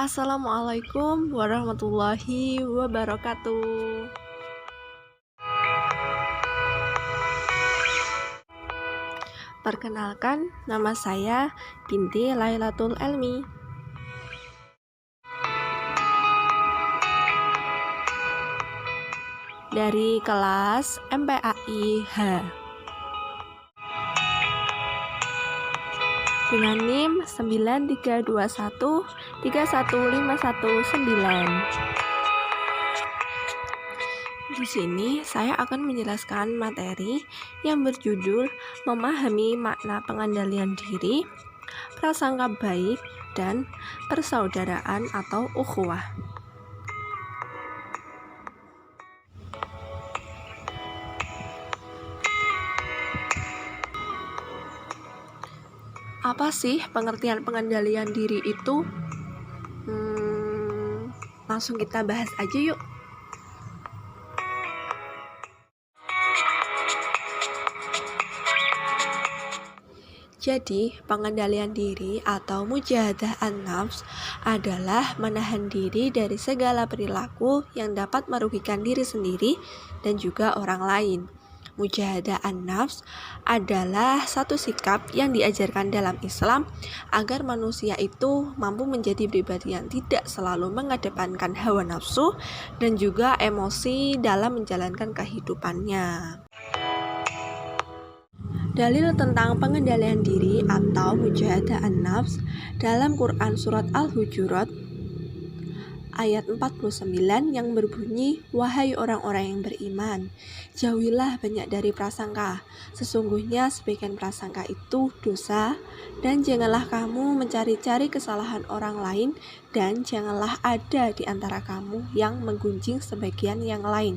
Assalamualaikum warahmatullahi wabarakatuh. Perkenalkan, nama saya Binti Lailatul Elmi. Dari kelas MPAI H. Dengan NIM 9321 31519. Di sini saya akan menjelaskan materi yang berjudul memahami makna pengendalian diri, prasangka baik, dan persaudaraan atau ukhuwah. Apa sih pengertian pengendalian diri itu? Langsung kita bahas aja yuk. Jadi, pengendalian diri atau mujahadah an-nafs adalah menahan diri dari segala perilaku yang dapat merugikan diri sendiri dan juga orang lain. Mujahadah an-nafs adalah satu sikap yang diajarkan dalam Islam agar manusia itu mampu menjadi pribadi yang tidak selalu mengedepankan hawa nafsu dan juga emosi dalam menjalankan kehidupannya. Dalil tentang pengendalian diri atau mujahadah an-nafs dalam Quran Surat Al-Hujurat ayat 49 yang berbunyi, "Wahai orang-orang yang beriman, jauhilah banyak dari prasangka. Sesungguhnya sebagian prasangka itu dosa, dan janganlah kamu mencari-cari kesalahan orang lain, dan janganlah ada di antara kamu yang menggunjing sebagian yang lain.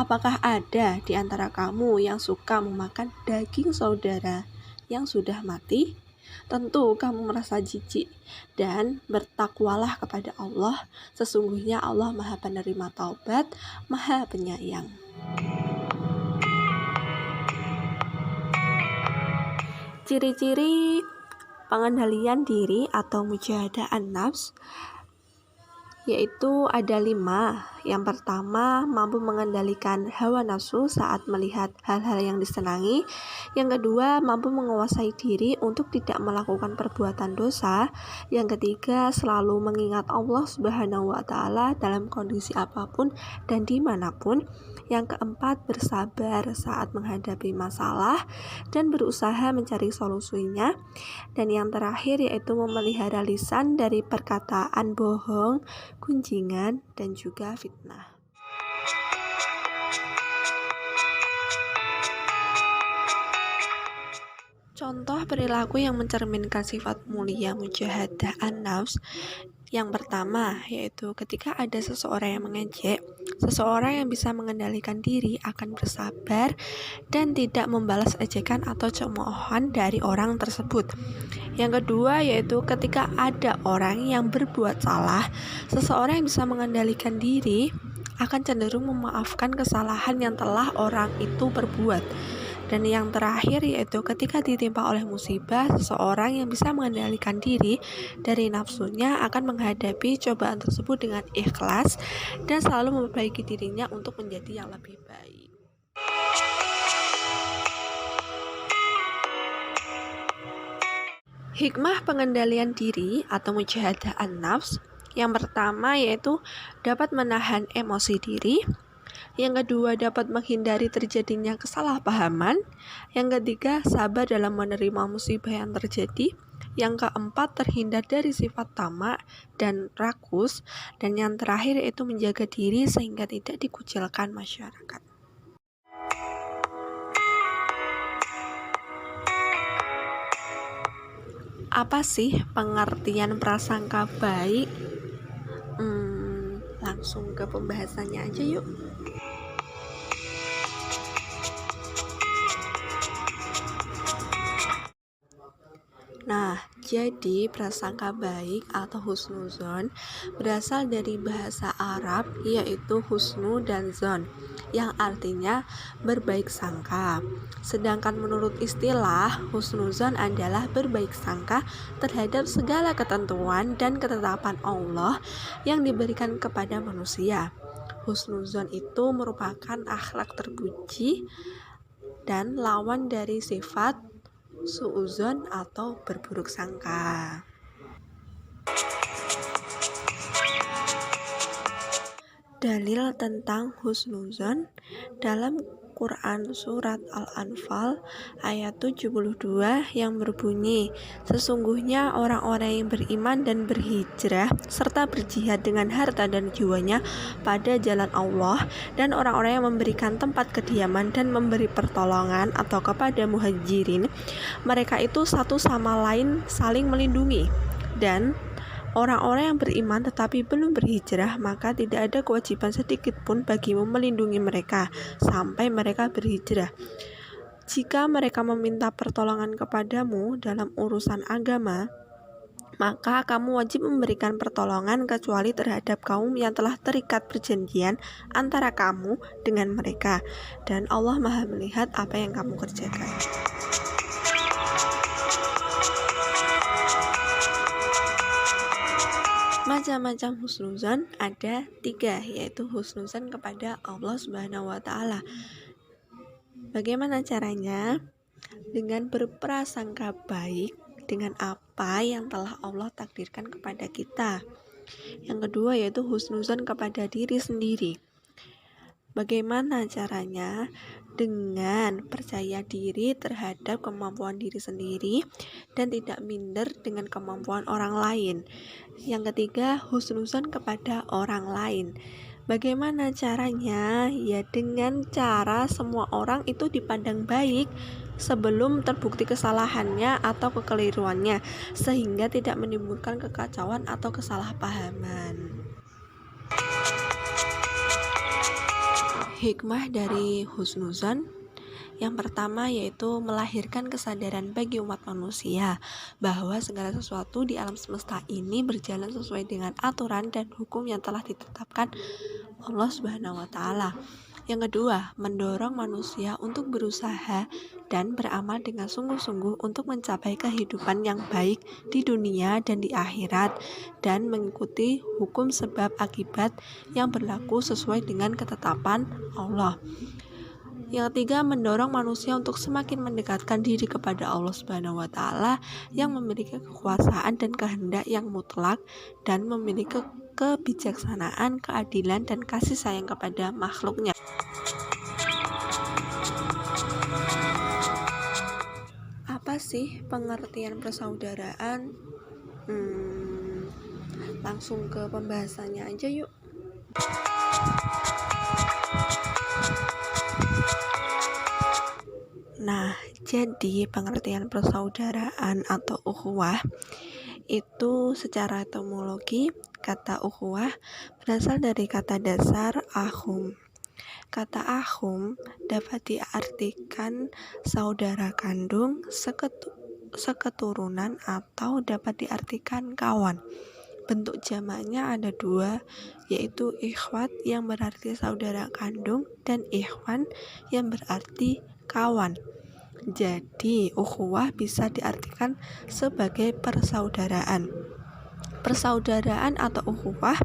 Apakah ada di antara kamu yang suka memakan daging saudara yang sudah mati? Tentu kamu merasa jijik, dan bertakwalah kepada Allah. Sesungguhnya Allah Maha Penerima Taubat, Maha Penyayang." Ciri-ciri pengendalian diri atau mujahadah an-nafs yaitu ada 5. Yang pertama, mampu mengendalikan hawa nafsu saat melihat hal-hal yang disenangi. Yang kedua, mampu menguasai diri untuk tidak melakukan perbuatan dosa. Yang ketiga, selalu mengingat Allah Subhanahu wa Ta'ala dalam kondisi apapun dan dimanapun. Yang keempat, bersabar saat menghadapi masalah dan berusaha mencari solusinya. Dan yang terakhir yaitu memelihara lisan dari perkataan bohong, gunjingan, dan juga fitnah. Contoh perilaku yang mencerminkan sifat mulia mujahadah an-nafs. Yang pertama yaitu ketika ada seseorang yang mengejek, seseorang yang bisa mengendalikan diri akan bersabar dan tidak membalas ejekan atau cemoohan dari orang tersebut. Yang kedua yaitu ketika ada orang yang berbuat salah, seseorang yang bisa mengendalikan diri akan cenderung memaafkan kesalahan yang telah orang itu perbuat. Dan yang terakhir yaitu ketika ditimpa oleh musibah, seseorang yang bisa mengendalikan diri dari nafsunya akan menghadapi cobaan tersebut dengan ikhlas dan selalu memperbaiki dirinya untuk menjadi yang lebih baik. Hikmah pengendalian diri atau mujahadah an-nafs yang pertama yaitu dapat menahan emosi diri. Yang kedua, dapat menghindari terjadinya kesalahpahaman. Yang ketiga, sabar dalam menerima musibah yang terjadi. Yang keempat, terhindar dari sifat tamak dan rakus. Dan yang terakhir yaitu menjaga diri sehingga tidak dikucilkan masyarakat. Apa sih pengertian prasangka baik? Langsung ke pembahasannya aja yuk. Nah, Jadi, prasangka baik atau husnuzon berasal dari bahasa Arab yaitu husnu dan zon yang artinya berbaik sangka. Sedangkan menurut istilah, husnuzon adalah berbaik sangka terhadap segala ketentuan dan ketetapan Allah yang diberikan kepada manusia. Husnuzon itu merupakan akhlak terpuji dan lawan dari sifat suuzon atau berburuk sangka. Dalil tentang husnuzon dalam Quran Surat Al-Anfal ayat 72 yang berbunyi, sesungguhnya orang-orang yang beriman dan berhijrah serta berjihad dengan harta dan jiwanya pada jalan Allah, dan orang-orang yang memberikan tempat kediaman dan memberi pertolongan atau kepada muhajirin, mereka itu satu sama lain saling melindungi. Dan orang-orang yang beriman tetapi belum berhijrah, maka tidak ada kewajiban sedikit pun bagimu melindungi mereka sampai mereka berhijrah. Jika mereka meminta pertolongan kepadamu dalam urusan agama, maka kamu wajib memberikan pertolongan kecuali terhadap kaum yang telah terikat perjanjian antara kamu dengan mereka, dan Allah Maha melihat apa yang kamu kerjakan. Macam-macam husnuzon ada 3, yaitu husnuzon kepada Allah Subhanahu wa Ta'ala. Bagaimana caranya? Dengan berprasangka baik dengan apa yang telah Allah takdirkan kepada kita. Yang kedua yaitu husnuzon kepada diri sendiri. Bagaimana caranya? Dengan percaya diri terhadap kemampuan diri sendiri dan tidak minder dengan kemampuan orang lain. Yang ketiga, husnuzon kepada orang lain. Bagaimana caranya? Ya dengan cara semua orang itu dipandang baik sebelum terbukti kesalahannya atau kekeliruannya, sehingga tidak menimbulkan kekacauan atau kesalahpahaman. Hikmah dari husnuzon yang pertama yaitu melahirkan kesadaran bagi umat manusia bahwa segala sesuatu di alam semesta ini berjalan sesuai dengan aturan dan hukum yang telah ditetapkan Allah Subhanahu wa Ta'ala. Yang kedua, mendorong manusia untuk berusaha dan beramal dengan sungguh-sungguh untuk mencapai kehidupan yang baik di dunia dan di akhirat, dan mengikuti hukum sebab akibat yang berlaku sesuai dengan ketetapan Allah. Yang ketiga, mendorong manusia untuk semakin mendekatkan diri kepada Allah Subhanahu wa Ta'ala yang memiliki kekuasaan dan kehendak yang mutlak dan memiliki kebijaksanaan, keadilan, dan kasih sayang kepada makhluknya. Apa sih pengertian persaudaraan? Langsung ke pembahasannya aja yuk. Nah, jadi pengertian persaudaraan atau ukhuwah itu secara etimologi, kata ukhuwah berasal dari kata dasar akhum. Kata akhum dapat diartikan saudara kandung, seketurunan, atau dapat diartikan kawan. Bentuk jamaknya ada 2, yaitu ikhwat yang berarti saudara kandung dan ikhwan yang berarti kawan. Jadi, ukhuwah bisa diartikan sebagai persaudaraan. Persaudaraan atau ukhuwah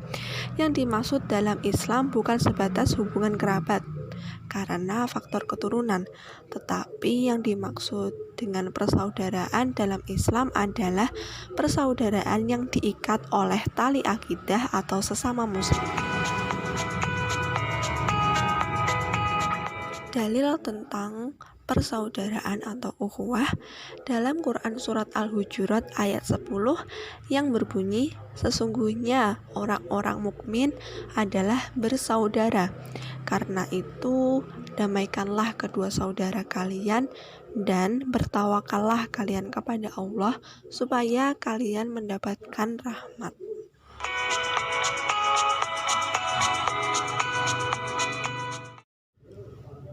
yang dimaksud dalam Islam bukan sebatas hubungan kerabat karena faktor keturunan, tetapi yang dimaksud dengan persaudaraan dalam Islam adalah persaudaraan yang diikat oleh tali akidah atau sesama muslim. Dalil tentang persaudaraan atau ukhuwah dalam Quran Surat Al-Hujurat ayat 10 yang berbunyi, sesungguhnya orang-orang mukmin adalah bersaudara. Karena itu, damaikanlah kedua saudara kalian dan bertawakallah kalian kepada Allah supaya kalian mendapatkan rahmat.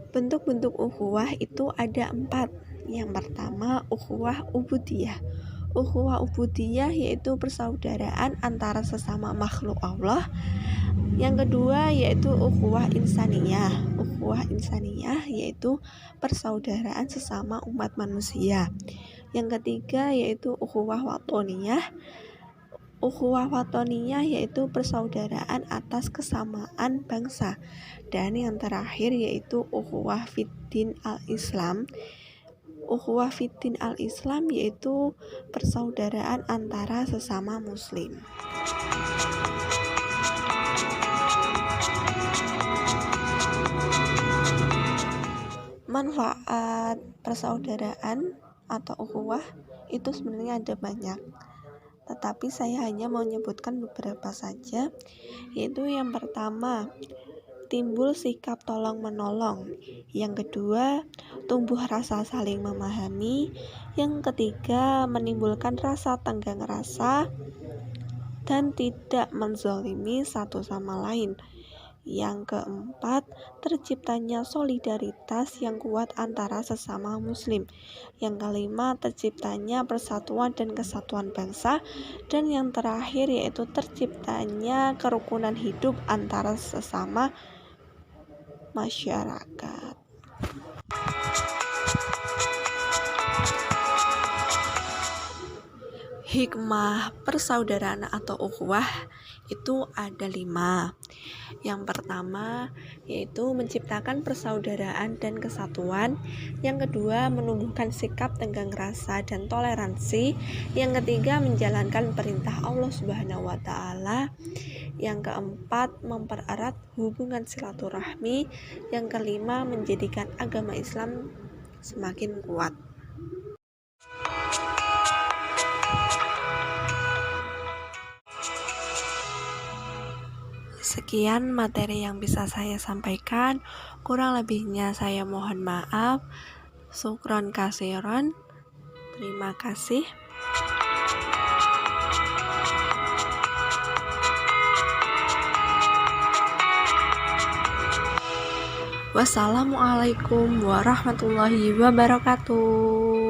Bentuk-bentuk ukhuwah itu ada 4. Yang pertama, ukhuwah ubudiyah. ukhuwah ubudiyah yaitu persaudaraan antara sesama makhluk Allah. Yang kedua yaitu ukhuwah insaniyah. Ukhuwah insaniyah yaitu persaudaraan sesama umat manusia. Yang ketiga yaitu ukhuwah watoniyah. Ukhuwah watoniyah yaitu persaudaraan atas kesamaan bangsa. Dan yang terakhir yaitu ukhuwah fiddin al-Islam. Ukhuwah fiddin al-Islam yaitu persaudaraan antara sesama muslim. Manfaat persaudaraan atau ukhuwah itu sebenarnya ada banyak, tetapi saya hanya mau menyebutkan beberapa saja, yaitu yang pertama, timbul sikap tolong-menolong. Yang kedua, tumbuh rasa saling memahami. Yang ketiga, menimbulkan rasa tenggang rasa dan tidak menzalimi satu sama lain. Yang keempat, terciptanya solidaritas yang kuat antara sesama muslim. Yang kelima, terciptanya persatuan dan kesatuan bangsa. Dan yang terakhir yaitu terciptanya kerukunan hidup antara sesama masyarakat. Hikmah persaudaraan atau ukhuwah itu ada 5. Yang pertama yaitu menciptakan persaudaraan dan kesatuan. Yang kedua, menumbuhkan sikap tenggang rasa dan toleransi. Yang ketiga, menjalankan perintah Allah Subhanahu wa Ta'ala. Yang keempat, mempererat hubungan silaturahmi. Yang kelima, menjadikan agama Islam semakin kuat. Sekian materi yang bisa saya sampaikan, kurang lebihnya saya mohon maaf. Syukron kasiron. Terima kasih. Wassalamualaikum warahmatullahi wabarakatuh.